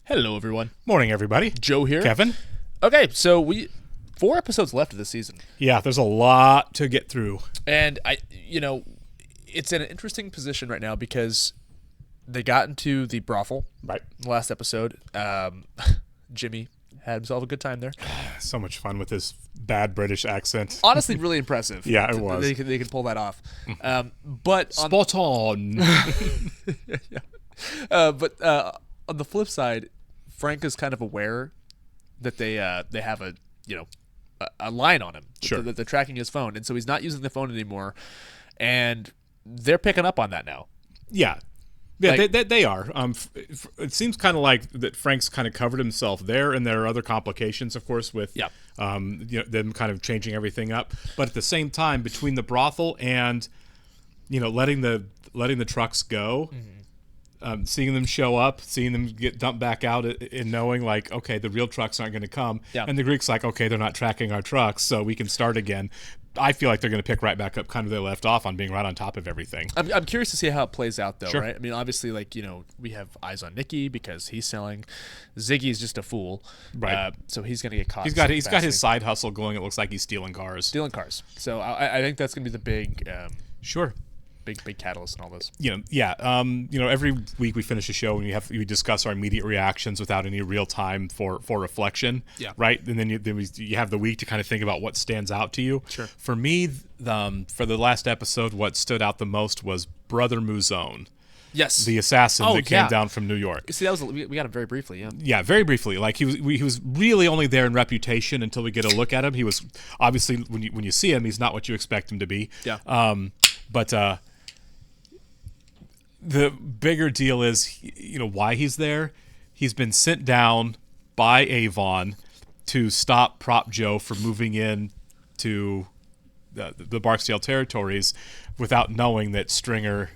Hello, everyone. Morning, everybody. Joe here. Kevin. Okay, so 4 episodes left of this season, Yeah, there's a lot to get through. and it's in an interesting position right now because they got into the brothel Right. last episode. Jimmy had himself a good time there. So much fun with his bad British accent. Honestly, really impressive. Yeah, it was. They can pull that off. But on, Spot on. on the flip side, Frank is kind of aware that they have a line on him. Sure. That they're tracking his phone, and so he's not using the phone anymore, and they're picking up on that now. Yeah. Yeah, Like- they are. It seems kind of like that Frank's kind of covered himself there, and there are other complications, of course, with Yeah. them kind of changing everything up. But at the same time, between the brothel and letting the trucks go, seeing them show up, seeing them get dumped back out, and knowing like, okay, the real trucks aren't going to come, Yeah. and the Greeks like, okay, they're not tracking our trucks, so we can start again. I feel like they're going to pick right back up kind of where they left off on being right on top of everything. I'm curious to see how it plays out, though, Sure. right? I mean, obviously, we have eyes on Nicky because he's selling. Ziggy's just a fool, Right. so he's going to get caught. He's got his side hustle going. It looks like he's stealing cars. stealing cars. So I think that's going to be the big, Sure. big catalyst in all this. Every week we finish a show and we discuss our immediate reactions without any real time for reflection. Yeah. Right. And then you have the week to kind of think about what stands out to you. Sure. For me, for the last episode, what stood out the most was Brother Mouzone, Yes. the assassin Oh, that came yeah. down from New York. See, that was we got him very briefly. Yeah. Yeah, very briefly. Like he was really only there in reputation until we get a look at him. He was obviously when you see him, he's not what you expect him to be. Yeah. But the bigger deal is, why he's there. He's been sent down by Avon to stop Prop Joe from moving in to the Barksdale territories without knowing that Stringer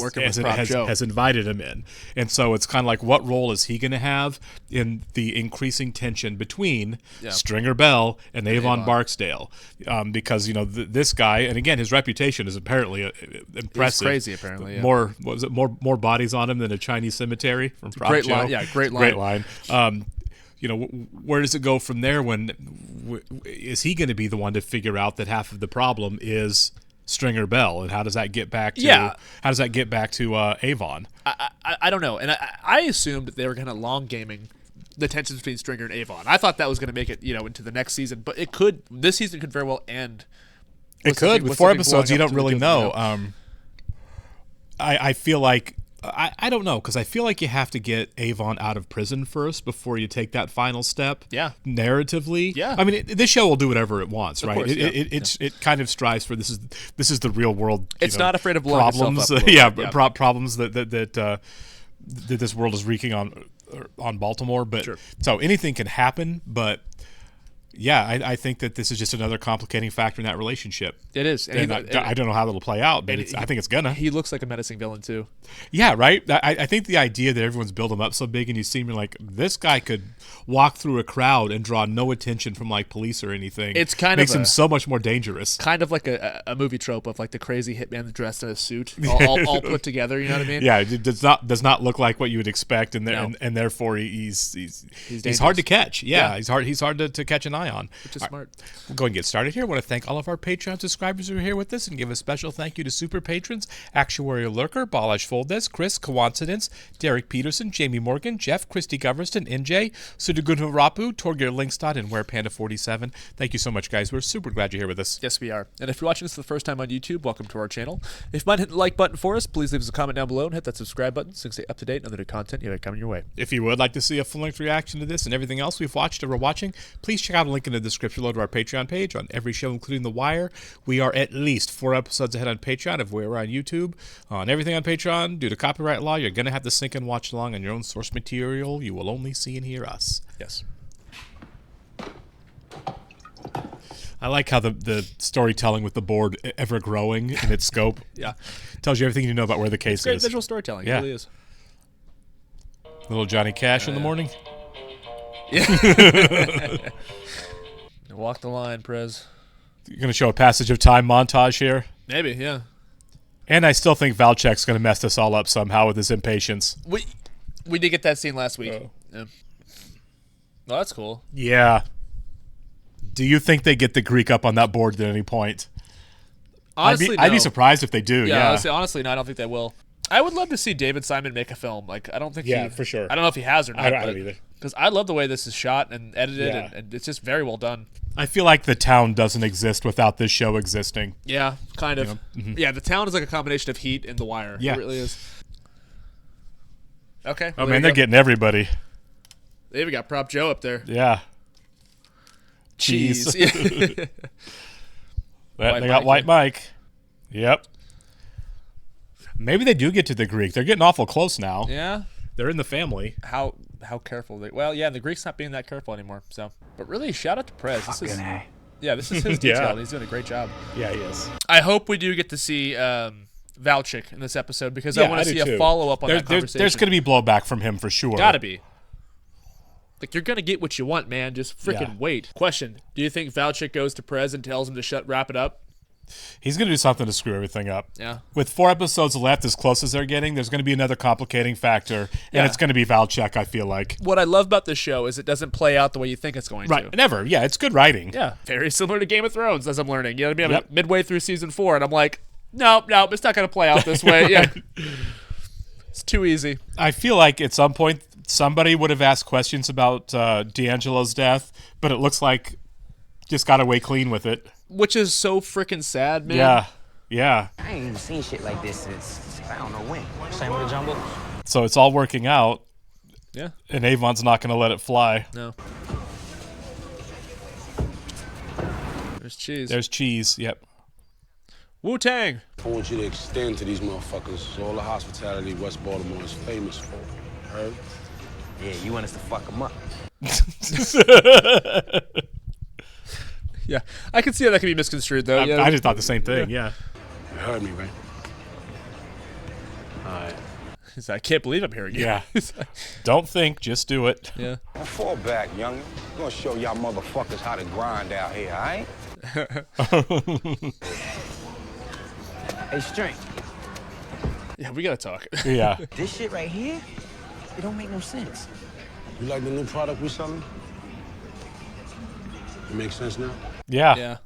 Working with Prop Joe. has invited him in. And so it's kind of like, what role is he going to have in the increasing tension between Stringer Bell and Avon Barksdale? Because, this guy, and again, his reputation is apparently impressive. It's crazy, apparently. Yeah. More bodies on him than a Chinese cemetery from Prop Great Joe. line. Yeah, great line. Great line. Where does it go from there? Is he going to be the one to figure out that half of the problem is Stringer Bell, and how does that get back to Avon? I don't know, and I assumed they were kind of long gaming the tensions between Stringer and Avon. I thought that was going to make it into the next season, but this season could very well end. It could with 4 episodes. You don't really know. know. I feel like. I don't know, because I feel like you have to get Avon out of prison first before you take that final step. Yeah. Narratively. Yeah. I mean, this show will do whatever it wants, right? Course, it kind of strives for this is the real world. It's not afraid of blowing problems. itself up a little bit. Problems that this world is wreaking on Baltimore. But Sure. So anything can happen, but. Yeah, I think that this is just another complicating factor in that relationship. It is. And I don't know how it'll play out, but I think it's gonna. He looks like a menacing villain too. Yeah, right? I think the idea that everyone's built him up so big and you see him, you're like, this guy could walk through a crowd and draw no attention from like police or anything. It's kind makes of him so much more dangerous. Kind of like a movie trope of like the crazy hitman dressed in a suit, all put together. You know what I mean? Yeah, it does not look like what you would expect, and therefore he's hard to catch. Yeah. He's hard to catch an eye on. Which is smart. We'll go and get started here. I want to thank all of our Patreon subscribers who are here with us, and give a special thank you to super patrons: Actuarial Lurker, Balash Foldes, Chris, Coincidence, Derek Peterson, Jamie Morgan, Jeff, Christy Goverston, NJ, Sudagunha Rapu, Torgir Linkstad, and WearPanda47. Thank you so much, guys. We're super glad you're here with us. Yes, we are. And if you're watching this for the first time on YouTube, welcome to our channel. If you might hit the like button for us, please leave us a comment down below and hit that subscribe button so you can stay up to date on the new content you have coming your way. If you would like to see a full-length reaction to this and everything else we've watched or we're watching, please check out a link in the description below to our Patreon page. On every show, including The Wire, we are at least 4 episodes ahead on Patreon of where we're on YouTube. On everything on Patreon, due to copyright law, you're going to have to sync and watch along on your own source material. You will only see and hear us. Yes. I like how the storytelling with the board ever growing in its scope. Yeah. Tells you everything you know about where the case It's great is. visual storytelling. Yeah. It really is. Little Johnny Cash in the morning. Walk the line, Prez. You're going to show a passage of time montage here. Maybe, yeah. And I still think Valchek's going to mess this all up somehow with his impatience. We did get that scene last week. Oh. Yeah. Well, that's cool. Yeah. Do you think they get the Greek up on that board at any point? Honestly, I'd be no. surprised if they do. Yeah. Honestly, no, I don't think they will. I would love to see David Simon make a film. Like, I don't think for sure. I don't know if he has or not. I don't either. Because I love the way this is shot and edited, Yeah. and it's just very well done. I feel like the town doesn't exist without this show existing. Yeah, kind of. Yeah, the town is like a combination of Heat and The Wire. Yeah. It really is. Okay. Oh, man, they're getting everybody. They even got Prop Joe up there. Yeah. Cheese. Yeah. They got White Mike. Yep. Maybe they do get to the Greek. They're getting awful close now. Yeah. They're in the family. How careful they? Well, yeah, the Greek's not being that careful anymore. So, but really, shout out to Prez. This is his detail. Yeah. And he's doing a great job. Yeah, he is. I hope we do get to see Valchik in this episode because I want to see a follow up on that conversation. There's going to be blowback from him for sure. Gotta be. Like, you're gonna get what you want, man. Just freaking wait. Question: do you think Valchik goes to Prez and tells him to wrap it up? He's going to do something to screw everything up. Yeah. With 4 episodes left, as close as they're getting, there's going to be another complicating factor, and it's going to be Valchek, I feel like. What I love about this show is it doesn't play out the way you think it's going to. Never. Yeah, it's good writing. Yeah. Very similar to Game of Thrones, as I'm learning. You know what I mean? Yep. I'm midway through season 4, and I'm like, no, it's not going to play out this way. Yeah. It's too easy. I feel like at some point somebody would have asked questions about D'Angelo's death, but it looks like just got away clean with it. Which is so freaking sad, man. Yeah. I ain't even seen shit like this since I don't know when. Same with the Jumbo. So it's all working out, Yeah. and Avon's not going to let it fly. No. There's cheese. There's cheese. Yep. Wu-Tang. I want you to extend to these motherfuckers all the hospitality West Baltimore is famous for. Heard? Yeah, you want us to fuck them up. Yeah. I can see how that can be misconstrued, though. I just thought the same thing. Yeah. You heard me, right? He's like, I can't believe I'm here again. Yeah. Don't think, just do it. Yeah. Don't fall back, youngin'. I'm gonna show y'all motherfuckers how to grind out here, alright? Hey, String, Yeah, we gotta talk. Yeah. this shit right here, it don't make no sense. You like the new product we selling? It makes sense now? Yeah. Yeah.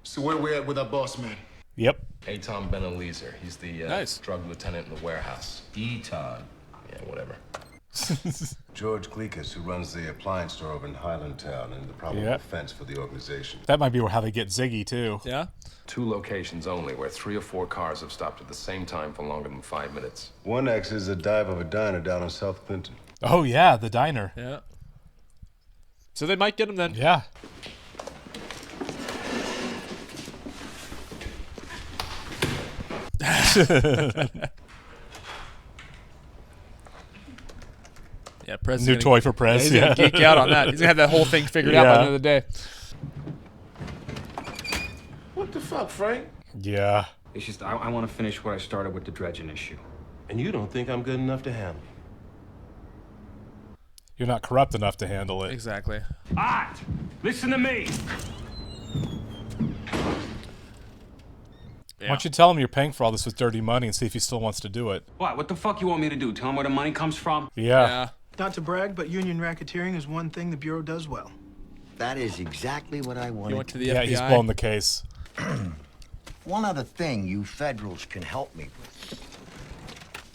So where we at with our boss man? Yep. Aton Benelizer. He's the Nice. drug lieutenant in the warehouse. Eton. Yeah, whatever. George Gleekus, who runs the appliance store over in Highlandtown and the probable Yeah. offense for the organization. That might be how they get Ziggy, too. Yeah? 2 locations only where 3 or 4 cars have stopped at the same time for longer than 5 minutes. One X is a dive of a diner down in South Clinton. Oh, yeah, the diner. Yeah. So they might get him then. Yeah. Yeah, Prez. New toy for Prez. He's gonna geek out on that. He's gonna have that whole thing figured out by the end of the day. What the fuck, Frank? Yeah. It's just, I want to finish what I started with the dredging issue. And you don't think I'm good enough to handle it? You're not corrupt enough to handle it. Exactly. Art! Listen to me! Why don't you tell him you're paying for all this with dirty money and see if he still wants to do it? What the fuck you want me to do? Tell him where the money comes from? Yeah. Yeah. Not to brag, but union racketeering is one thing the Bureau does well. That is exactly what I He wanted. went to the Yeah, FBI. he's blown the case. One other thing you federals can help me with.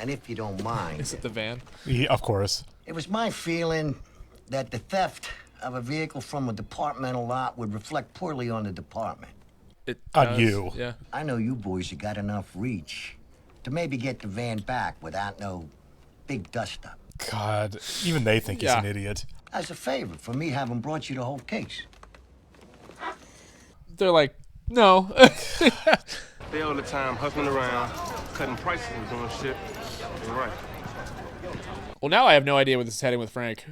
And if you don't mind, Is it the van? Of course. it was my feeling that the theft of a vehicle from a departmental lot would reflect poorly on the department. It On does. you. Yeah. I know you boys have got enough reach to maybe get the van back without no big dust-up. God, even they think he's Yeah. an idiot. As a favor for me having brought you the whole case. They're like, no. They all the time hustling around, cutting prices and doing shit. You're right. Well, now I have no idea where this is heading with Frank.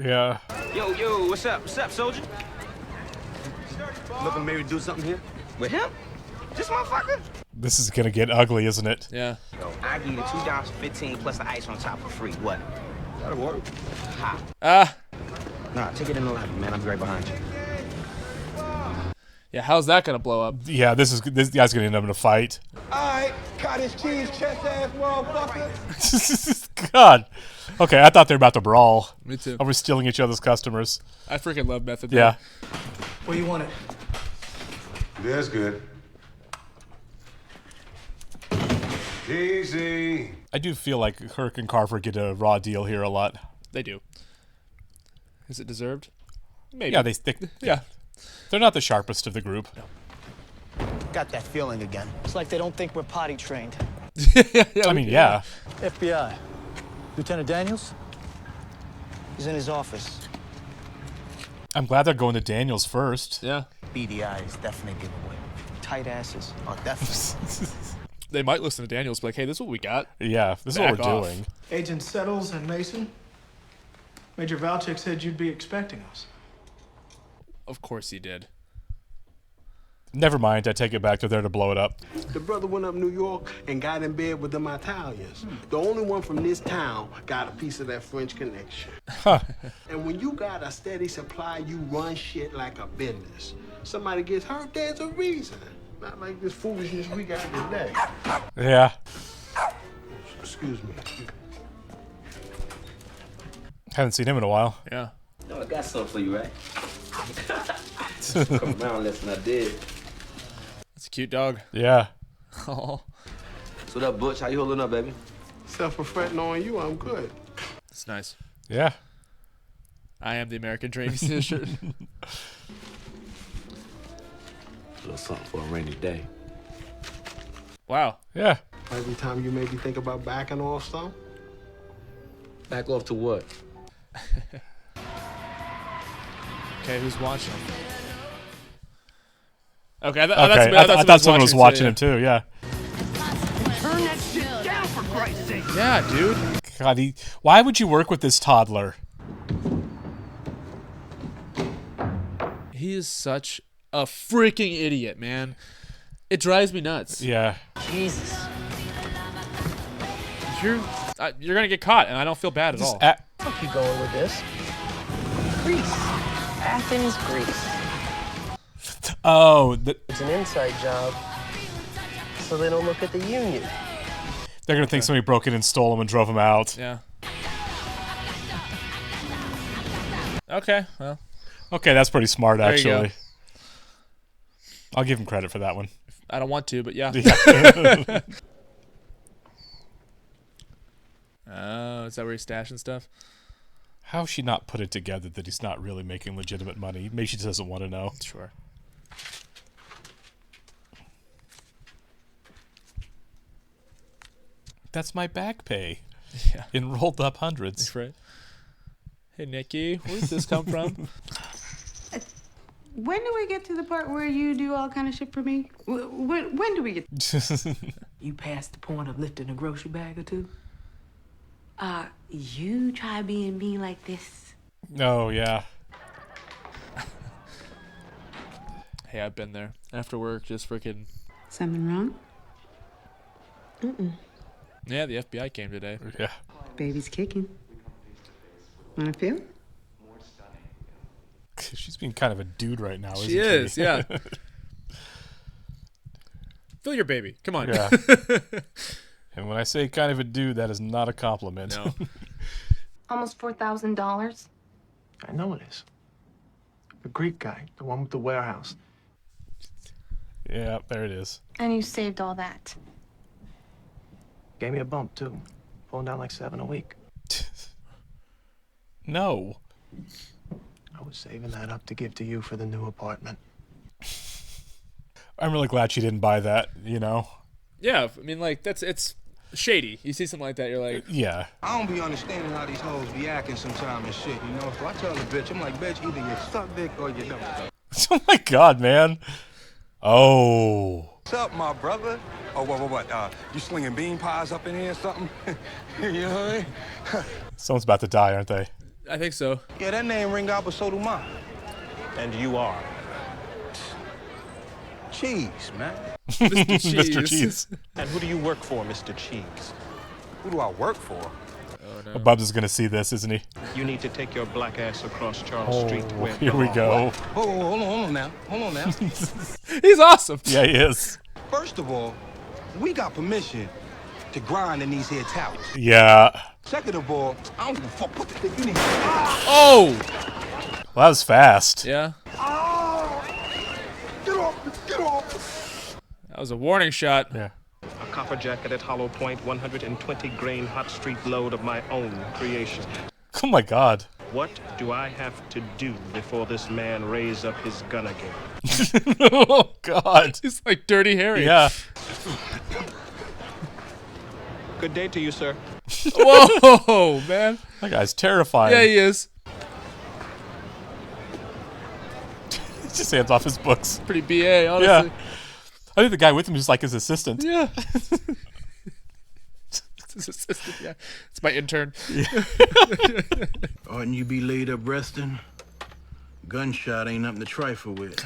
Yeah. Yo, what's up? What's up, soldier? Looking maybe do something here? With him? This motherfucker? This is gonna get ugly, isn't it? Yeah. I give you $2.15 plus the ice on top for free. What? That'll work. Nah, take it in the lobby, man. I'll be right behind you. Yeah, how's that gonna blow up? Yeah, this guy's gonna end up in a fight. Alright, cottage cheese, chest ass motherfucker. God. Okay, I thought they were about to brawl. Me too. Over stealing each other's customers. I freaking love Method. Yeah. Where you want it? That's good. Easy. I do feel like Herc and Carver get a raw deal here a lot. They do. Is it deserved? Maybe. Yeah, Yeah. They're not the sharpest of the group. Got that feeling again. It's like they don't think we're potty trained. I mean, yeah. FBI. Lieutenant Daniels? He's in his office. I'm glad they're going to Daniels first. Yeah. BDI is definitely giveaway. Tight asses. Oh, definitely. They might listen to Daniels, be like, hey, this is what we got. Yeah, this is what Back we're off. doing. Agent Settles and Mason? Major Valchek said you'd be expecting us. Of course he did. Never mind, I take it back. They're there to blow it up. The brother went up New York and got in bed with them Italians. The only one from this town got a piece of that French connection. Huh. And when you got a steady supply, you run shit like a business. Somebody gets hurt, there's a reason. Not like this foolishness we got today. Yeah. Excuse me. Haven't seen him in a while. Yeah. No, I got something for you, right? Come around less than I did. It's a cute dog. Yeah. Oh. So that Butch, how you holding up, baby? Self-reflecting on you, I'm good. It's nice. Yeah. I am the American dream. You see this shirt? A little something for a rainy day. Wow. Yeah. Every time you maybe think about backing off some. Back off to what? Okay, who's watching? Okay, I thought someone was watching him too. Yeah. Turn that shit down for Christ's sake. Yeah, dude. God, why would you work with this toddler? He is such a freaking idiot, man. It drives me nuts. Yeah. Jesus. You're gonna get caught, and I don't feel bad at all. Fuck you going with this? Greece. Athens, Greece. Oh, It's an inside job, so they don't look at the union. they're gonna think somebody broke in and stole him and drove him out. Yeah. Okay, well. Okay, that's pretty smart, There you go. actually. I'll give him credit for that one. I don't want to, but yeah. Oh, is that where he's stashing stuff? How she not put it together that he's not really making legitimate money? Maybe she just doesn't want to know. Sure. That's my back pay. Yeah. In rolled up hundreds. That's right. Hey, Nikki, where did this come from? When do we get to the part where you do all kind of shit for me? When do we get? You past the point of lifting a grocery bag or two? You try being me like this. Oh, yeah. Hey, I've been there. After work, just freaking... Something wrong? Mm-mm. Yeah, the FBI came today. Yeah. Baby's kicking. Wanna feel? She's being kind of a dude right now, isn't she? She is, yeah. Feel your baby. Come on. Yeah. And when I say kind of a dude, that is not a compliment. No. Almost $4,000. I know it is. The Greek guy, the one with the warehouse. Yeah, there it is. And you saved all that. Gave me a bump, too. Pulling down like 7 a week. No. I was saving that up to give to you for the new apartment. I'm really glad she didn't buy that, you know? Yeah, I mean, like, it's shady. You see something like that, you're like... Yeah. I don't be understanding how these hoes be acting sometimes and shit, you know? So I tell the bitch, I'm like, bitch, either you suck dick or you don't. Oh my god, man. Oh. What's up, my brother? Oh, what? You slinging bean pies up in here or something? You know what I mean? Someone's about to die, aren't they? I think so. Yeah, that name ring out, but so do mine. And you are. Cheese, man. Mr. Cheese. Mr. Cheese. And who do you work for, Mr. Cheese? Who do I work for? Oh, no. Bubs is going to see this, isn't he? You need to take your black ass across Charles Street. Where Here we go. Hold on now. He's awesome. Yeah, he is. First of all, we got permission to to grind in these here towers. Yeah. Second of all, I don't give a fuck what the thing you need. Oh! Well, that was fast. Yeah. Get off! Get off! That was a warning shot. Yeah. A copper-jacketed hollow point 120 grain hot street load of my own creation. Oh my God. What do I have to do before this man raise up his gun again? Oh God. He's like Dirty Harry. Yeah. Good day to you, sir. Whoa, man. That guy's terrifying. Yeah, he is. He just hands off his books. Pretty BA, honestly. Yeah. I think the guy with him is like his assistant. Yeah. It's his assistant, yeah. It's my intern. Oughtn't you be laid up resting? Gunshot ain't nothing to trifle with.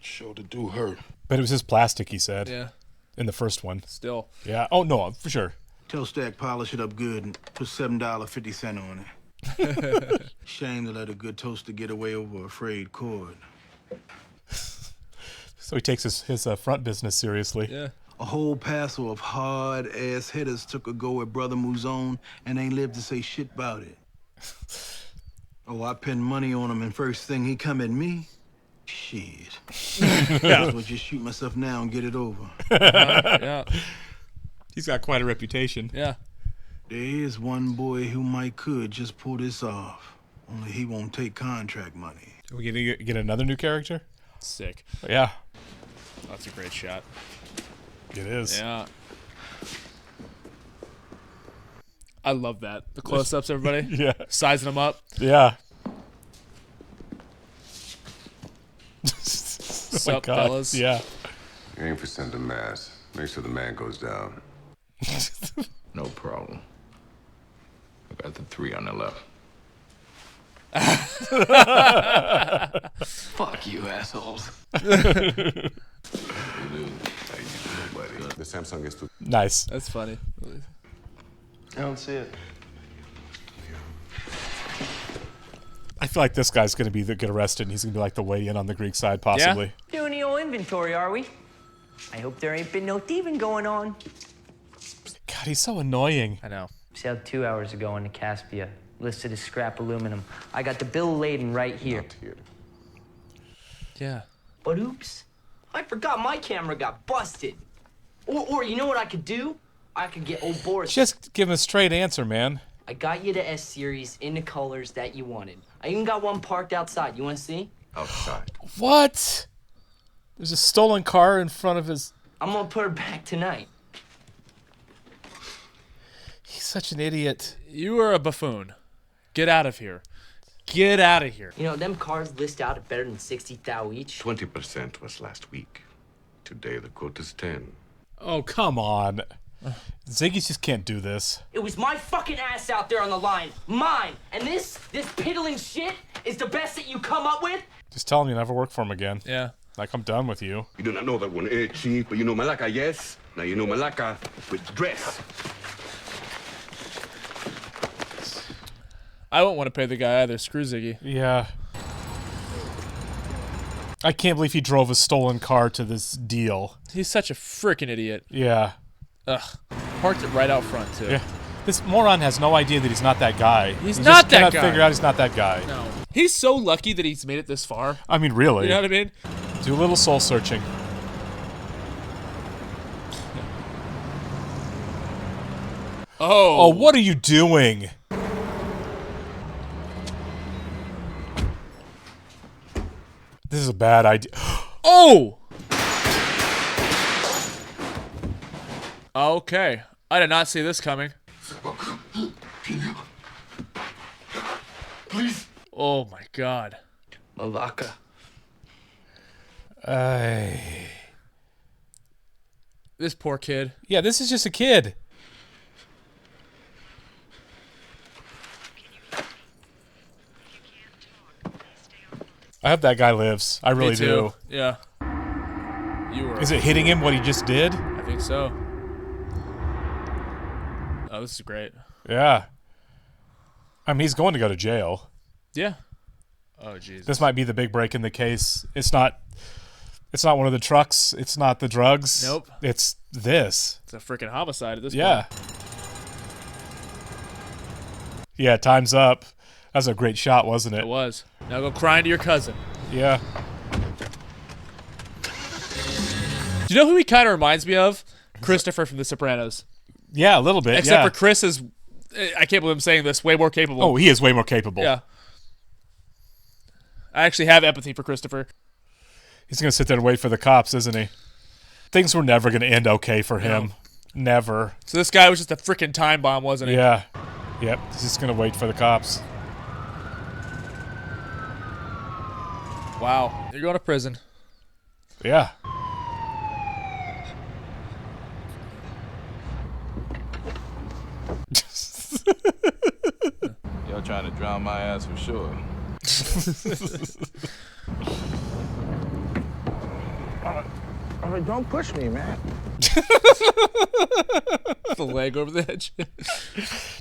Sure to do hurt. But it was his plastic, he said. Yeah. In the first one. Still. Yeah. Oh, no, for sure. Tell Stack polish it up good and put $7.50 on it. Shame to let a good toaster get away over a frayed cord. So he takes his front business seriously. Yeah. A whole passel of hard-ass hitters took a go at Brother Mouzone and ain't lived to say shit about it. Oh, I pinned money on him, and first thing he come at me? Shit. Yeah. I'll just shoot myself now and get it over. Yeah. He's got quite a reputation. Yeah. There is one boy who could just pull this off. Only he won't take contract money. Are we gonna get another new character? Sick. Yeah. That's a great shot. It is. Yeah. I love that. The close-ups, everybody. Yeah. Sizing them up. Yeah. Sup, fellas? Yeah. Aim for center mass. Make sure the man goes down. No problem. I got the 3 on the left. Fuck you, assholes. The Samsung is too. Nice. That's funny. I don't see it. I feel like this guy's going to get arrested, and he's going to be like the way in on the Greek side, possibly. Doing the old inventory, are we? I hope there ain't been no thieving going on. God, he's so annoying. I know. Sailed 2 hours ago in the Caspia. Listed as scrap aluminum. I got the bill laden right here. Not here. Yeah. But oops. I forgot my camera got busted. Or you know what I could do? I could get old Boris. Just give him a straight answer, man. I got you the S-Series in the colors that you wanted. I even got one parked outside. You want to see? Outside. What? There's a stolen car in front of his... I'm going to put her back tonight. He's such an idiot. You are a buffoon. Get out of here. Get out of here. You know, them cars list out at better than 60 thou each. 20% was last week. Today the quote is 10. Oh, come on. Ziggy just can't do this. It was my fucking ass out there on the line. Mine. And this piddling shit is the best that you come up with? Just tell him you never work for him again. Yeah. Like, I'm done with you. You do not know that one, chief, but you know Malacca, yes? Now you know Malacca with dress. I won't want to pay the guy either. Screw Ziggy. Yeah. I can't believe he drove a stolen car to this deal. He's such a freaking idiot. Yeah. Ugh. Parked it right out front, too. Yeah. This moron has no idea that he's not that guy. He's He not just that cannot guy. figure out he's not that guy. No. He's so lucky that he's made it this far. I mean, really. You know what I mean? Do a little soul searching. Oh. Oh, what are you doing? This is a bad idea. Oh! Okay. I did not see this coming. Please. Oh my god. Malacca. This poor kid. Yeah, this is just a kid. I hope that guy lives. I really Me too. do. Yeah. You were. Is it hitting him what he just did? I think so. Oh, this is great. Yeah. I mean, he's going to go to jail. Yeah. Oh, Jesus. This might be the big break in the case. It's not It's not one of the trucks. It's not the drugs. Nope. It's this. It's a freaking homicide at this Yeah. point. Yeah, time's up. That was a great shot, wasn't it? It was. Now go crying to your cousin. Yeah. Do you know who he kind of reminds me of? Christopher from The Sopranos. Yeah, a little bit. Except for Chris is, I can't believe I'm saying this, way more capable. Oh, he is way more capable. Yeah. I actually have empathy for Christopher. He's going to sit there and wait for the cops, isn't he? Things were never going to end okay for him. No. Never. So this guy was just a freaking time bomb, wasn't he? Yeah. Yep. He's just going to wait for the cops. Wow. You're going to prison. Yeah. Y'all trying to drown my ass for sure. Don't push me, man. The leg over the edge.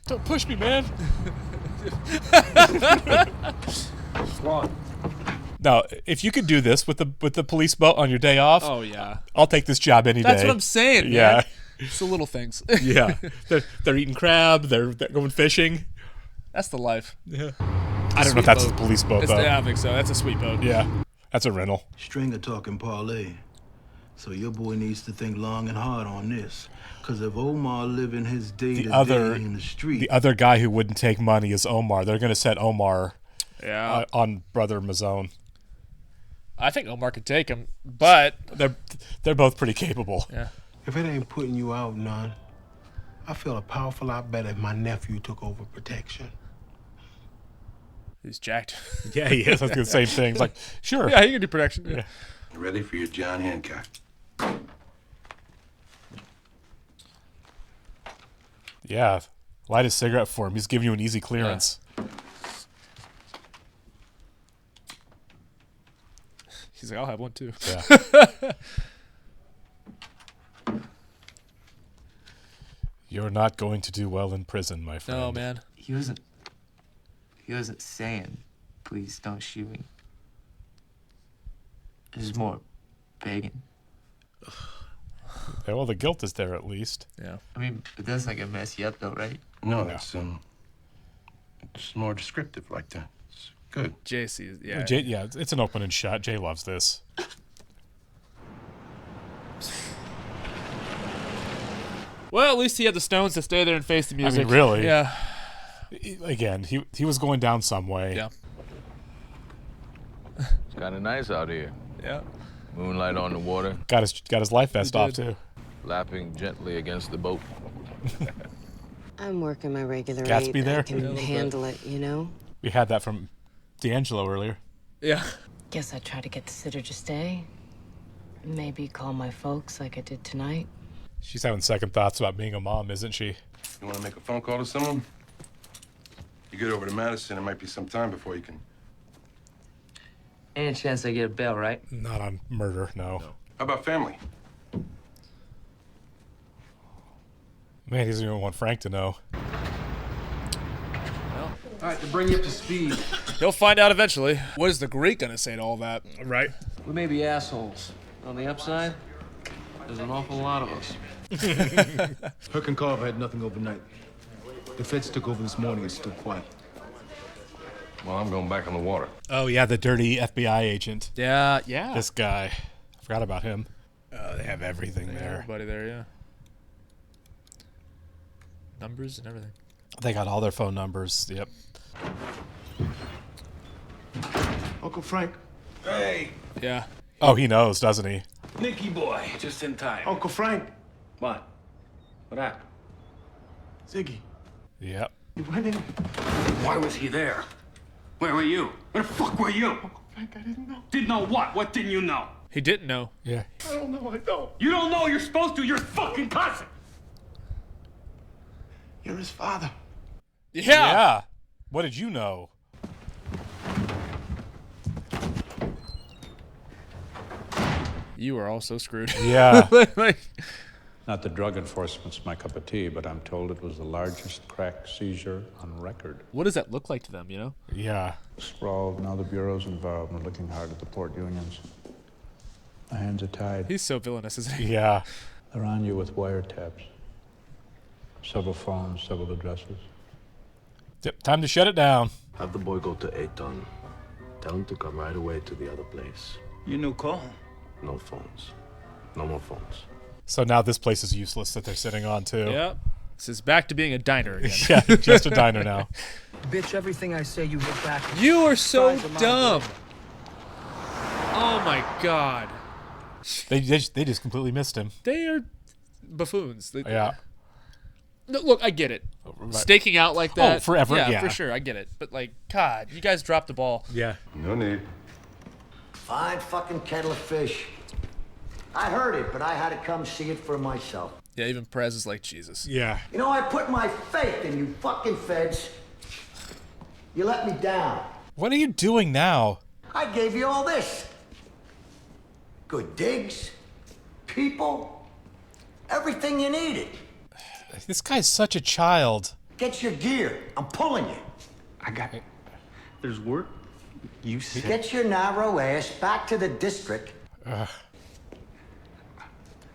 Don't push me, man. Now, if you could do this with the police boat on your day off, oh yeah, I'll take this job any day. That's what I'm saying. Yeah, man. It's the little things. Yeah, they're eating crab. They're going fishing. That's the life. Yeah. I don't know if that's a police boat though. Yeah, I think so. That's a sweet boat. Yeah, that's a rental. Stringer talking parlay. So your boy needs to think long and hard on this. Because if Omar living his day-to-day in the street... The other guy who wouldn't take money is Omar. They're going to set Omar on Brother Mouzone. I think Omar could take him, but... They're both pretty capable. Yeah. If it ain't putting you out none, I feel a powerful lot better if my nephew took over protection. He's jacked. Yeah, he is. I was going to say the same thing. It's like, sure. Yeah, he can do protection. Yeah. Ready for your John Hancock. Yeah, light a cigarette for him. He's giving you an easy clearance. Yeah. He's like, I'll have one too. Yeah. You're not going to do well in prison, my friend. No, man. He wasn't saying, please don't shoot me. This is more begging. Yeah, well, the guilt is there at least. Yeah. I mean, it doesn't like mess you up though, right? No, that's it's more descriptive like that. It's good. JC, yeah. Yeah, it's an opening shot. Jay loves this. Well, at least he had the stones to stay there and face the music. I mean, really? Yeah. Again, he was going down some way. Yeah. It's kind of nice out here. Yeah. Moonlight on the water. Got his life vest off too. Lapping gently against the boat. I'm working my regular Gatsby rate. there? I can handle it, you know? We had that from D'Angelo earlier. Yeah. Guess I try to get the sitter to stay. Maybe call my folks like I did tonight. She's having second thoughts about being a mom, isn't she? You want to make a phone call to someone? You get over to Madison, it might be some time before you can... Any chance I get a bail, right? Not on murder, no. How about family? Man, he doesn't even want Frank to know. Well, all right, to bring you up to speed. He'll find out eventually. What is the Greek gonna say to all that? Right. We may be assholes. On the upside, there's an awful lot of us. Herc and Carver had nothing overnight. The feds took over this morning. It's still quiet. Well, I'm going back on the water. Oh, yeah, the dirty FBI agent. Yeah. This guy. I forgot about him. They have everything there. Everybody there, yeah. Numbers and everything. They got all their phone numbers. Yep. Uncle Frank. Hey. Yeah. Oh, he knows, doesn't he? Nicky boy, just in time. Uncle Frank. What? What happened? Ziggy. Yep. You went in. Why was he there? Where were you? Where the fuck were you? Uncle Frank, I didn't know. Didn't know what? What didn't you know? He didn't know. Yeah. I don't know, I don't. You don't know you're supposed to. You're his fucking cousin. You're his father. Yeah. What did you know? You are also screwed. Yeah. Not that drug enforcement's my cup of tea, but I'm told it was the largest crack seizure on record. What does that look like to them, you know? Yeah. Sprawled, now the Bureau's involved and looking hard at the port unions. My hands are tied. He's so villainous, isn't he? Yeah. They're on you with wiretaps. Several phones, several addresses. Yep, time to shut it down. Have the boy go to Aton. Tell him to come right away to the other place. Your new call? No phones. No more phones. So now this place is useless that they're sitting on, too. Yep. This is back to being a diner again. Yeah, just a diner now. Bitch, everything I say you hit back. You are so dumb. Oh my god. They just completely missed him. They are buffoons. Yeah. No, look, I get it. Right. Staking out like that. Oh, forever, yeah. for sure, I get it. But like, God, you guys dropped the ball. Yeah. No need. Fine fucking kettle of fish. I heard it, but I had to come see it for myself. Yeah, even Perez is like, Jesus. Yeah. You know, I put my faith in you fucking feds. You let me down. What are you doing now? I gave you all this. Good digs, people, everything you needed. This guy's such a child. Get your gear. I'm pulling you. I got it. There's work. You said. Get your narrow ass back to the district.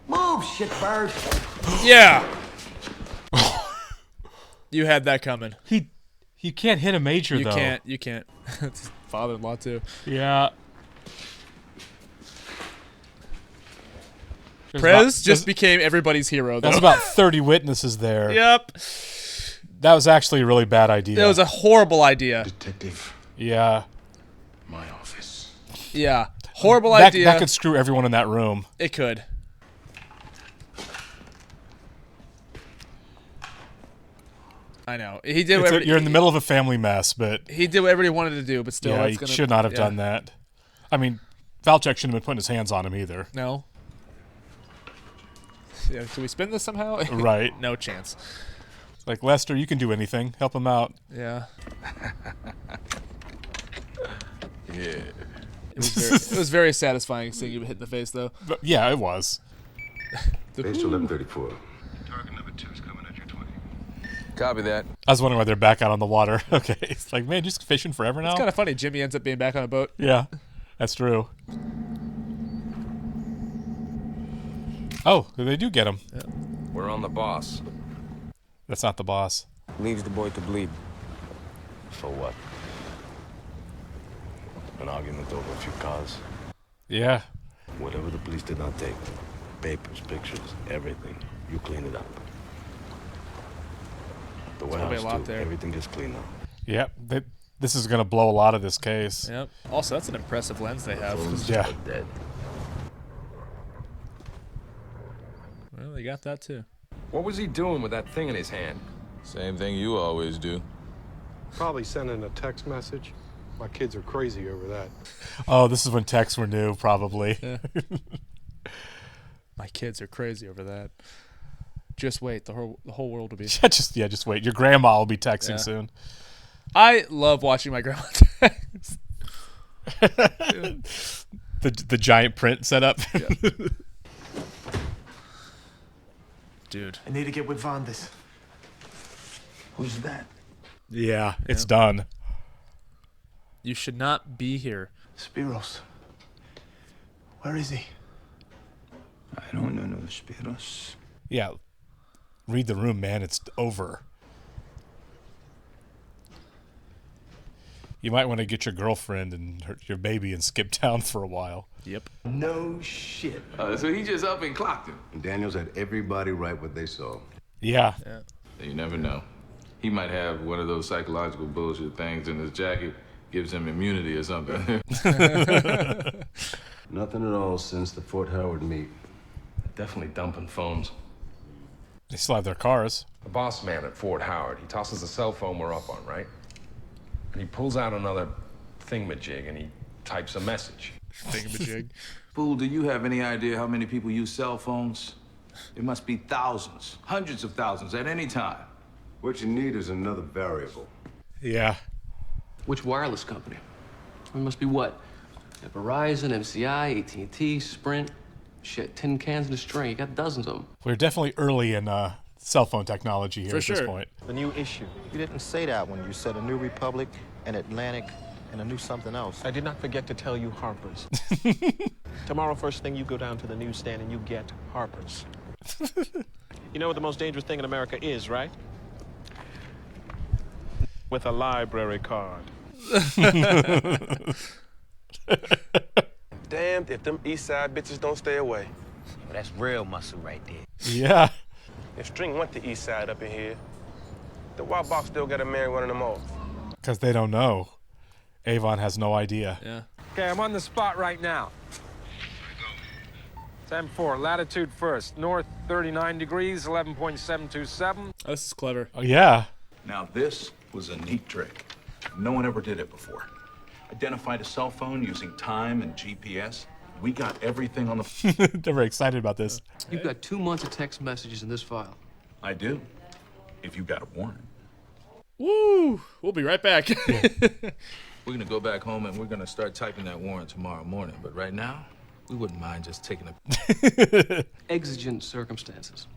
Move, shitbird. Yeah. You had that coming. You can't hit a major, though. You can't. It's his father-in-law, too. Yeah. Perez just became everybody's hero, though. There's about 30 witnesses there. Yep. That was actually a really bad idea. That was a horrible idea. Detective. Yeah. My office. Yeah. Horrible idea. That could screw everyone in that room. It could. I know. He did. You're in the middle of a family mess, but he did whatever he wanted to do. But still, yeah, he should not have done that. I mean, Valchek shouldn't have been putting his hands on him either. No. Yeah, can we spin this somehow? Right. No chance. Like, Lester, you can do anything. Help him out. Yeah. Yeah. It was very satisfying seeing you hit in the face, though. But, yeah, it was. Base to 1134. Target number 2 is coming at your 20. Copy that. I was wondering why they're back out on the water. Okay. It's like, man, just fishing forever now? It's kind of funny. Jimmy ends up being back on a boat. Yeah, that's true. Oh, they do get him. Yeah. We're on the boss. That's not the boss. Leaves the boy to bleed. For what? An argument over a few cars. Yeah. Whatever the police did not take. Papers, pictures, everything. You clean it up. The warehouse, a lot too. there. Everything gets cleaned up. Yep. This is going to blow a lot of this case. Yep. Also, that's an impressive lens they have. Yeah. Dead. Well, they got that, too. What was he doing with that thing in his hand? Same thing you always do. Probably sending a text message. My kids are crazy over that. Oh, this is when texts were new, probably. Yeah. My kids are crazy over that. Just wait, the whole world will be. just wait. Your grandma will be texting soon. I love watching my grandma text. the giant print setup. Yeah. Dude. I need to get with Vandas. Who's that? Yeah, it's done. You should not be here. Spiros. Where is he? I don't know no Spiros. Yeah. Read the room, man. It's over. You might want to get your girlfriend and your baby and skip town for a while. Yep. No shit. So he just up and clocked him. And Daniels had everybody write what they saw. Yeah. You never know. He might have one of those psychological bullshit things in his jacket, gives him immunity or something. Nothing at all since the Fort Howard meet. Definitely dumping phones. They still have their cars. The boss man at Fort Howard, he tosses a cell phone we're up on, right? And he pulls out another thingamajig and he types a message. Thingamajig. Fool, do you have any idea how many people use cell phones? It must be thousands, hundreds of thousands at any time. What you need is another variable. Yeah. Which wireless company? It must be what? Verizon, MCI, AT&T, Sprint. Shit, tin cans and a string. You got dozens of them. We're definitely early in cell phone technology here For at this point. The new issue. You didn't say that when you said a New Republic, an Atlantic, and a new something else. I did not forget to tell you Harper's. Tomorrow, first thing, you go down to the newsstand and you get Harper's. You know what the most dangerous thing in America is, right? With a library card. Damned if them East Side bitches don't stay away. Well, that's real muscle right there. Yeah. If String went to East Side up in here, then why Box still gotta marry one of them off? Because they don't know. Avon has no idea. Yeah. Okay, I'm on the spot right now. 10-4, latitude first. North 39 degrees, 11.727. Oh, this is clever. Oh, yeah. Now, this was a neat trick. No one ever did it before. Identified a cell phone using time and GPS. We got everything on the... They're very excited about this. You've got 2 months of text messages in this file. I do. If you got a warrant. Woo! We'll be right back. We're gonna go back home and we're gonna start typing that warrant tomorrow morning. But right now, we wouldn't mind just taking a... Exigent circumstances.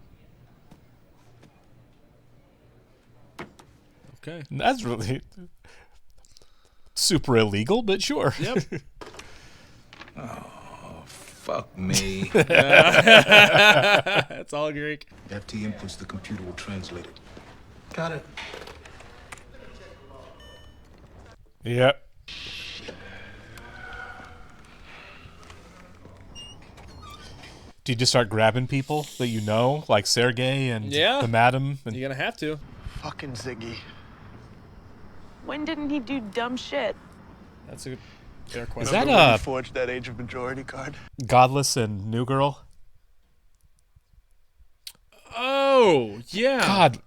Okay. That's really super illegal, but sure. Yep. Oh, fuck me. That's all Greek. FT inputs, the computer will translate it. Got it. Yep. Do you just start grabbing people that you know, like Sergey and the madam? And... You're gonna have to. Fucking Ziggy. When didn't he do dumb shit? That's a fair question. Is that Remember when he forged that Age of Majority card? Godless and New Girl? Oh, yeah. God.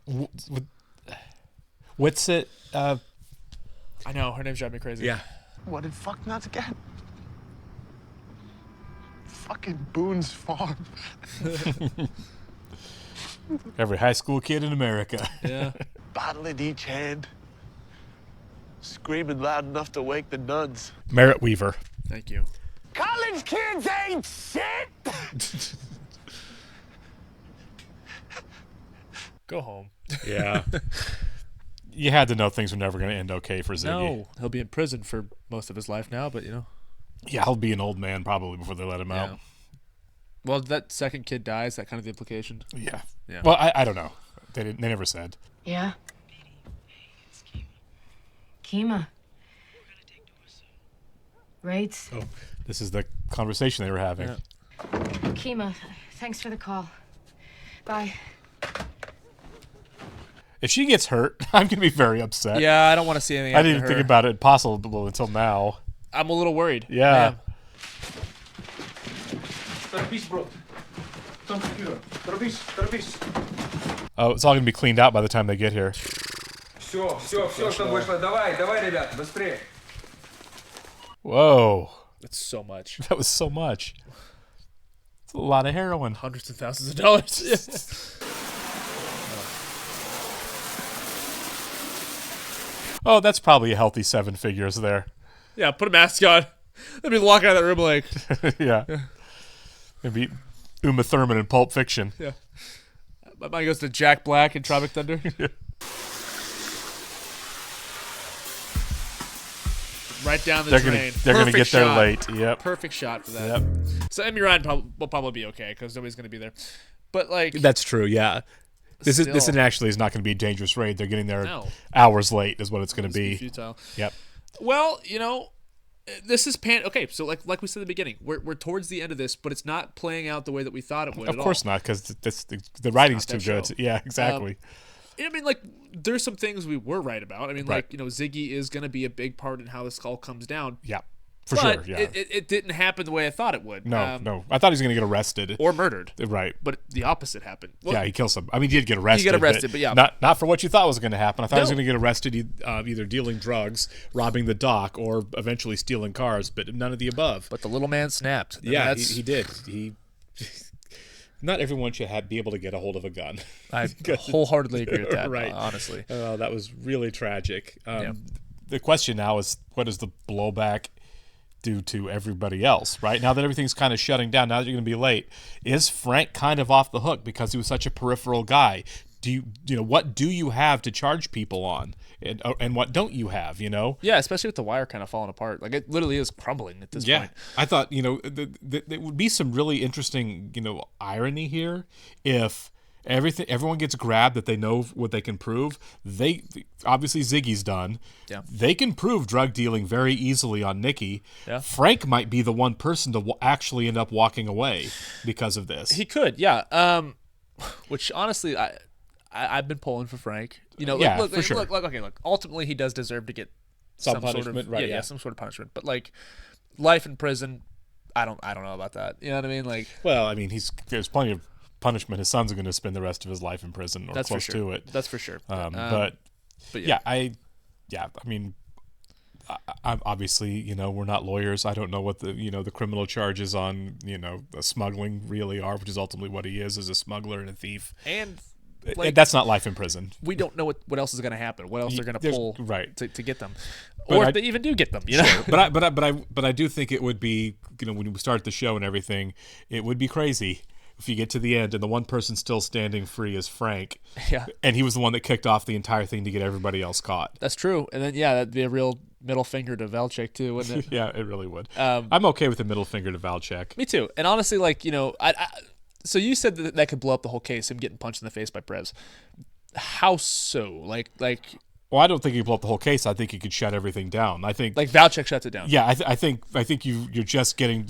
What's it? I know, her name's driving me crazy. Yeah. What did fuck nuts get? Fucking Boone's Farm. Every high school kid in America. Yeah. Bottle in each hand. Screaming loud enough to wake the nuns. Merritt Weaver. Thank you. College kids ain't shit! Go home. Yeah. You had to know things were never going to end okay for Ziggy. No, he'll be in prison for most of his life now, but you know. Yeah, he'll be an old man probably before they let him out. Well, that second kid dies. That kind of the implication. Yeah. Yeah. Well, I don't know. They never said. Yeah? Kima. Rates? Oh, this is the conversation they were having. Yeah. Kima, thanks for the call. Bye. If she gets hurt, I'm going to be very upset. Yeah, I don't want to see anything I happen didn't to think her. about it possible until now. I'm a little worried. Yeah. Oh, it's all going to be cleaned out by the time they get here. Все, что вышло. Давай, ребят, быстрее. Whoa. That's so much. That was so much. It's a lot of heroin. Hundreds of thousands of dollars. Oh, that's probably a healthy 7 figures there. Yeah, put a mask on. Let me walk out of that room like... Yeah. Maybe Uma Thurman in Pulp Fiction. Yeah. My mind goes to Jack Black in Tropic Thunder. Right down the drain. They're going to get there shot. late. Yep. Perfect shot for that. Yep. So Emmy Ryan will probably be okay because nobody's going to be there. But like... That's true, yeah. This Still. actually is not going to be a dangerous raid. They're getting there No. hours late is what it's going to be. Futile. Yep. Well, you know, this is okay. So like we said at the beginning, we're towards the end of this, but it's not playing out the way that we thought it would. Of course not, because the writing's too good. show. Yeah, exactly. I mean, like, there's some things we were right about. I mean, Right. like, you know, Ziggy is going to be a big part in how this all comes down. Yeah, for but sure. Yeah. it didn't happen the way I thought it would. No. I thought he was going to get arrested or murdered. Right. But the opposite happened. Well, yeah, he killed some. I mean, he did get arrested. He got arrested, but yeah. Not for what you thought was going to happen. I thought he was No. going to get arrested either dealing drugs, robbing the dock, or eventually stealing cars, but none of the above. But the little man snapped. Yeah, he did. Not everyone should be able to get a hold of a gun. I wholeheartedly agree with that, right. Honestly. That was really tragic. Yeah. The question now is, what does the blowback do to everybody else, right? Now that everything's kind of shutting down, now that you're going to be late, is Frank kind of off the hook because he was such a peripheral guy? what do you have to charge people on, and what don't you have? Yeah, especially with the wire kind of falling apart. Like it literally is crumbling at this point. I thought there would be some really interesting irony here if everyone gets grabbed that they know what they can prove. They obviously Ziggy's done. Yeah. They can prove drug dealing very easily on Nikki. Yeah. Frank might be the one person to actually end up walking away because of this. He could, yeah. Which honestly, I've been pulling for Frank. Look, for sure. Look. Ultimately, he does deserve to get some sort punishment, of, right? Yeah, some sort of punishment. But like life in prison, I don't know about that. You know what I mean? Like, well, I mean, there's plenty of punishment. His son's going to spend the rest of his life in prison or close to it. That's for sure. But yeah. I mean, I'm obviously, we're not lawyers. I don't know what the criminal charges on, smuggling really are, which is ultimately what he is a smuggler and a thief. And that's not life in prison. We don't know what else is going to happen. What else they're going to pull to get them, or if they even do get them. Sure. But I do think it would be, when we start the show and everything, it would be crazy if you get to the end and the one person still standing free is Frank. Yeah. And he was the one that kicked off the entire thing to get everybody else caught. That's true. And then that'd be a real middle finger to Valchek too, wouldn't it? Yeah, it really would. I'm okay with the middle finger to Valchek. Me too. And honestly, so you said that could blow up the whole case, him getting punched in the face by Perez. How so? Like. Well, I don't think he'd blow up the whole case. I think he could shut everything down. I think Valchek shuts it down. Yeah, I think you're just getting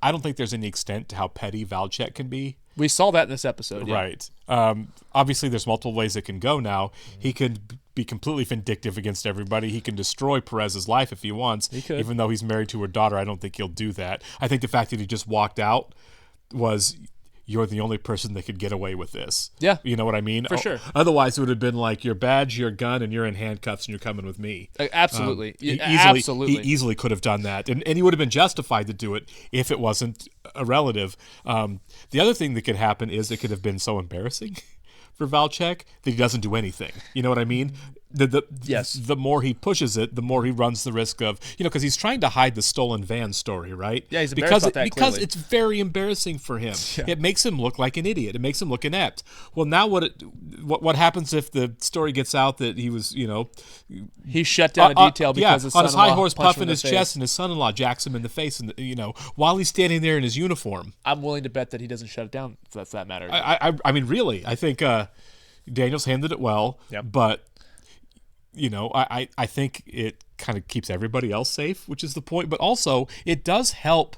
I don't think there's any extent to how petty Valchek can be. We saw that in this episode. Yeah. Right. Obviously, there's multiple ways it can go now. He can be completely vindictive against everybody. He can destroy Perez's life if he wants. He could. Even though he's married to her daughter, I don't think he'll do that. I think the fact that he just walked out was, you're the only person that could get away with this. Yeah. You know what I mean? For sure. Otherwise, it would have been like your badge, your gun, and you're in handcuffs and you're coming with me. Absolutely. He Absolutely. He easily could have done that. And he would have been justified to do it if it wasn't a relative. The other thing that could happen is it could have been so embarrassing for Valchek that he doesn't do anything. You know what I mean? Yes. The more he pushes it, the more he runs the risk of, because he's trying to hide the stolen van story, right? Yeah, he's embarrassed about that, because clearly. it's very embarrassing for him. Yeah. It makes him look like an idiot. It makes him look inept. Well, now what happens if the story gets out that he was, he shut down a detail because his on his high son-in-law horse punched him puffing in his the chest, face. and his son-in-law jacks him in the face, and while he's standing there in his uniform. I'm willing to bet that he doesn't shut it down for that matter. I mean, really, I think Daniels handled it well, but I think it kind of keeps everybody else safe, which is the point. But also, it does help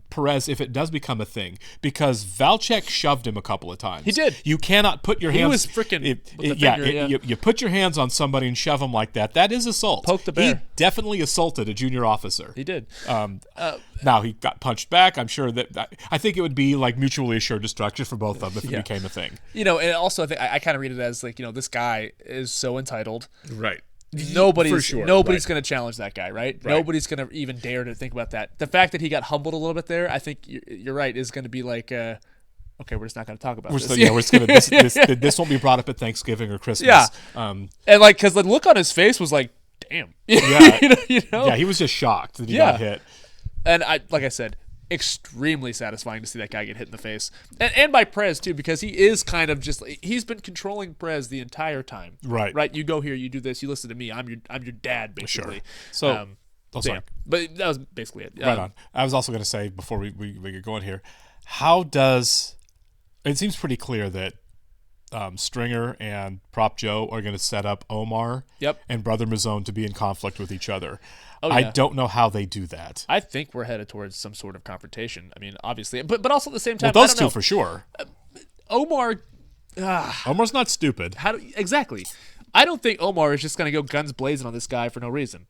Perez if it does become a thing, because Valchek shoved him a couple of times. He did. You cannot put your hands. He was freaking. You put your hands on somebody and shove them like that. That is assault. Poke the bear. He definitely assaulted a junior officer. He did. Now he got punched back. I'm sure I think it would be like mutually assured destruction for both of them if it became a thing. And also I think I kind of read it as this guy is so entitled. Right. Nobody's going to challenge that guy, right? Nobody's going to even dare to think about that. The fact that he got humbled a little bit there, I think you're right, is going to be like, okay, we're just not going to talk about this. We're just going to this won't be brought up at Thanksgiving or Christmas. Yeah, and because the look on his face was like, damn. Yeah, yeah, he was just shocked that he got hit. And like I said, extremely satisfying to see that guy get hit in the face, and by Perez too, because he is kind of he's been controlling Perez the entire time. Right. You go here, you do this, you listen to me. I'm your dad, basically. Sure. So, yeah. But that was basically it. Right on. I was also going to say before we get going here, how does it seems pretty clear that Stringer and Prop Joe are going to set up Omar and Brother Mouzone to be in conflict with each other. Oh, yeah. I don't know how they do that. I think we're headed towards some sort of confrontation. I mean, obviously, but also at the same time, those two for sure. Omar's not stupid. Exactly. I don't think Omar is just going to go guns blazing on this guy for no reason.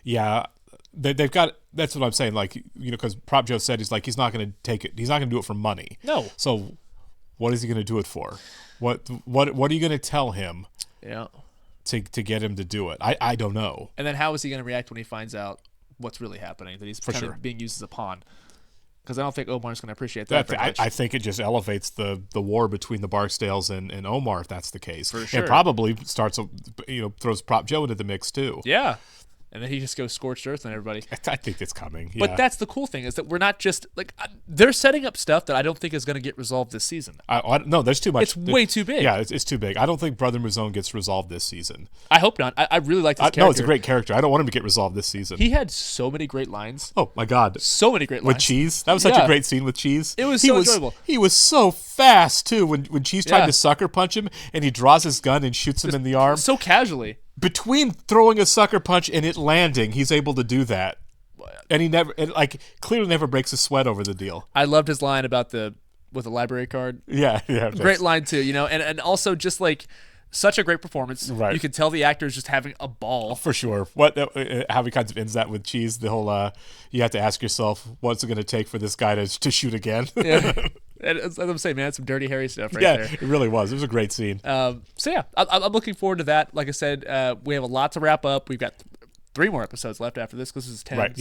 Yeah, they've got. That's what I'm saying. Because Prop Joe said he's not going to take it. He's not going to do it for money. No. So, what is he going to do it for? What are you going to tell him? Yeah. To get him to do it. I don't know. And then how is he going to react when he finds out what's really happening, that he's of being used as a pawn? Because I don't think Omar's going to appreciate that very much. I think it just elevates the war between the Barksdales and Omar, if that's the case. For sure. It probably starts, throws Prop Joe into the mix too. Yeah. And then he just goes scorched earth on everybody. I think it's coming. Yeah. But that's the cool thing is that we're not just like they're setting up stuff that I don't think is going to get resolved this season. No, there's too much. It's way too big. Yeah, it's too big. I don't think Brother Mouzone gets resolved this season. I hope not. I really like this character. No, it's a great character. I don't want him to get resolved this season. He had so many great lines. Oh my God, so many great lines with Cheese. That was such a great scene with Cheese. It was so enjoyable. He was so fast too when Cheese tried to sucker punch him and he draws his gun and shoots him in the arm so casually. Between throwing a sucker punch and it landing, he's able to do that. And he clearly never breaks a sweat over the deal. I loved his line about with the library card. Yeah. Great line too, and also just like such a great performance. Right. You can tell the actor is just having a ball. For sure. How he kind of ends that with Cheese, the whole you have to ask yourself, what's it going to take for this guy to shoot again? Yeah. And as I'm saying, man, some dirty, hairy stuff right there. Yeah, it really was. It was a great scene. So yeah, I'm looking forward to that. Like I said, we have a lot to wrap up. We've got 3 more episodes left after this because this is 10. Right.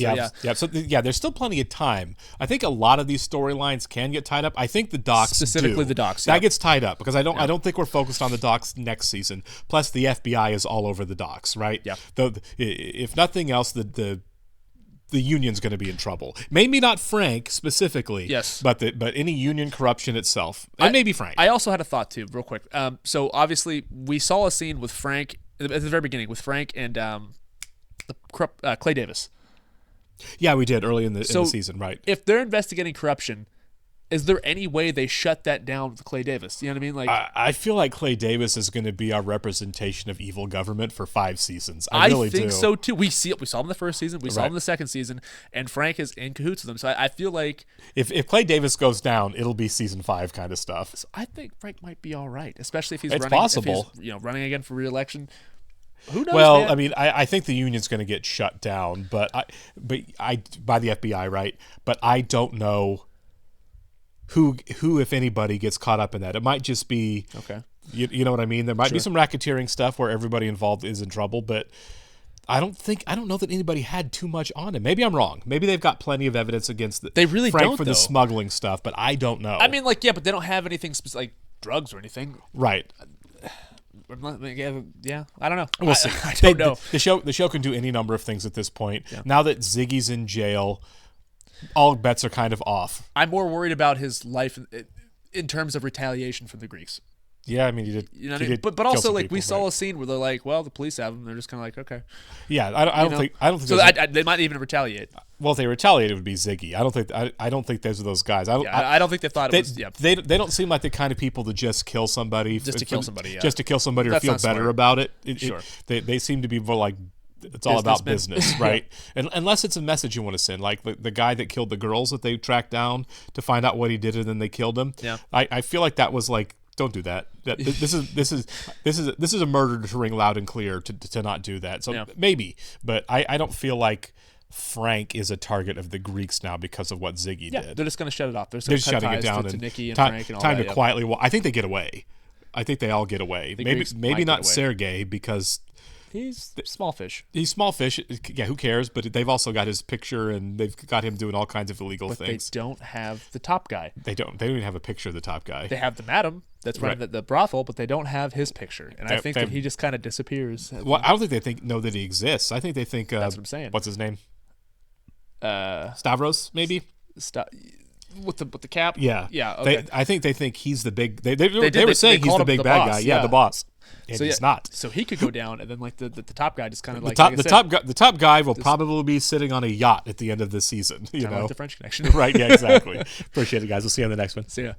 So there's still plenty of time. I think a lot of these storylines can get tied up. I think the docs specifically the docs. That gets tied up because I don't think we're focused on the docs next season. Plus, the FBI is all over the docs, right? Yeah. If nothing else, the union's going to be in trouble. Maybe not Frank specifically. Yes. But any union corruption itself, and maybe Frank. I also had a thought too, real quick. So obviously we saw a scene with Frank at the very beginning with Frank and Clay Davis. Yeah, we did early in the season, right? If they're investigating corruption, is there any way they shut that down with Clay Davis? You know what I mean? Like, I feel like Clay Davis is going to be our representation of evil government for 5 seasons. I really think do. So too. We saw him in the first season. We saw him in the second season, and Frank is in cahoots with him. So I feel like if Clay Davis goes down, it'll be season 5 kind of stuff. So I think Frank might be all right, especially if he's possible. If he's, running again for re-election. Who knows? Well, man? I mean, I think the union's going to get shut down, but I by the FBI, right? But I don't know who if anybody gets caught up in that. It might just be okay. You know what I mean? There might be some racketeering stuff where everybody involved is in trouble, but I don't know that anybody had too much on him. Maybe I'm wrong. Maybe they've got plenty of evidence against they really Frank don't, for the smuggling stuff, but I don't know. I mean, but they don't have anything like drugs or anything, right? Yeah, I don't know. We'll see. I don't know. The show can do any number of things at this point. Yeah. Now that Ziggy's in jail, all bets are kind of off. I'm more worried about his life in terms of retaliation from the Greeks. Yeah, I mean, he did. You know what I mean? But also, like, we saw a scene where they're like, "Well, the police have him." They're just kind of like, "Okay." Yeah, I don't think. So they might even retaliate. Well, if they retaliate, it would be Ziggy. I don't think those are those guys. I don't think they thought it was. Yeah. They don't seem like the kind of people to just kill somebody. Just to kill somebody. Yeah. Just to kill somebody or feel better about it. Sure. They seem to be more like. It's all about business, right? And unless it's a message you want to send, like the guy that killed the girls that they tracked down to find out what he did, and then they killed him. Yeah. I feel like that was like, don't do that. This is a murder to ring loud and clear to not do that. So maybe, but I don't feel like Frank is a target of the Greeks now because of what Ziggy did. They're just going to shut it off. They're just shutting it down to Nikki and Frank and all time that. to quietly. I think they get away. I think they all get away. Maybe not Sergei because. He's small fish. He's small fish. Yeah, who cares? But they've also got his picture, and they've got him doing all kinds of illegal things. They don't have the top guy. They don't even have a picture of the top guy. They have the madam that's running the brothel, but they don't have his picture. And I think that he just kind of disappears. Well, I don't think they know that he exists. I think they think that's what I'm saying. What's his name? Stavros, maybe. With the cap. Yeah. Okay. I think they think he's the big. They were saying he's the big bad guy. Yeah, the boss. And he's not. So he could go down, and then like the top guy just kind of like the top guy will probably be sitting on a yacht at the end of the season. You know, like the French Connection. Right? Yeah, exactly. Appreciate it, guys. We'll see you on the next one. See ya.